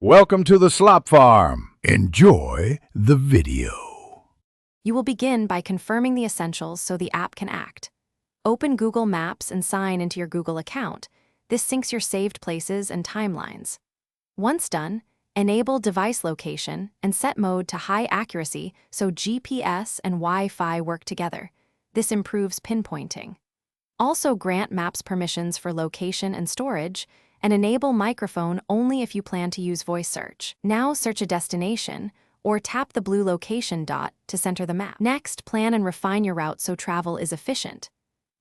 Welcome to the Slop Farm. Enjoy the video. You will begin by confirming the essentials so the app can act. Open Google Maps and sign into your Google account. This syncs your saved places and timelines. Once done, enable device location and set mode to high accuracy so GPS and Wi-Fi work together. This improves pinpointing. Also grant Maps permissions for location and storage, and enable microphone only if you plan to use voice search. Now search a destination, or tap the blue location dot to center the map. Next, plan and refine your route so travel is efficient.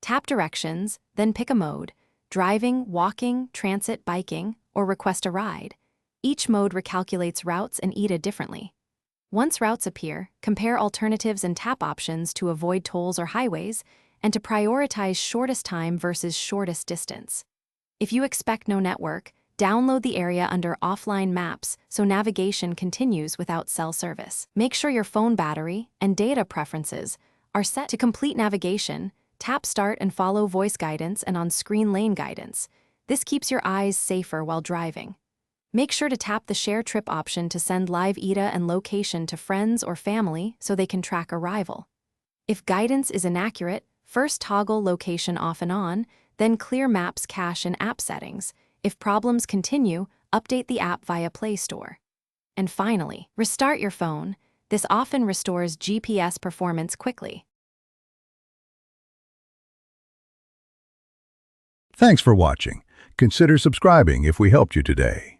Tap directions, then pick a mode: driving, walking, transit, biking, or request a ride. Each mode recalculates routes and ETA differently. Once routes appear, compare alternatives and tap options to avoid tolls or highways, and to prioritize shortest time versus shortest distance. If you expect no network, download the area under Offline Maps so navigation continues without cell service. Make sure your phone battery and data preferences are set. To complete navigation, tap Start and follow voice guidance and on-screen lane guidance. This keeps your eyes safer while driving. Make sure to tap the Share Trip option to send live ETA and location to friends or family so they can track arrival. If guidance is inaccurate, first toggle location off and on, then clear Maps cache and app settings. If problems continue, update the app via Play Store. And finally, restart your phone. This often restores GPS performance quickly. Thanks for watching. Consider subscribing if we helped you today.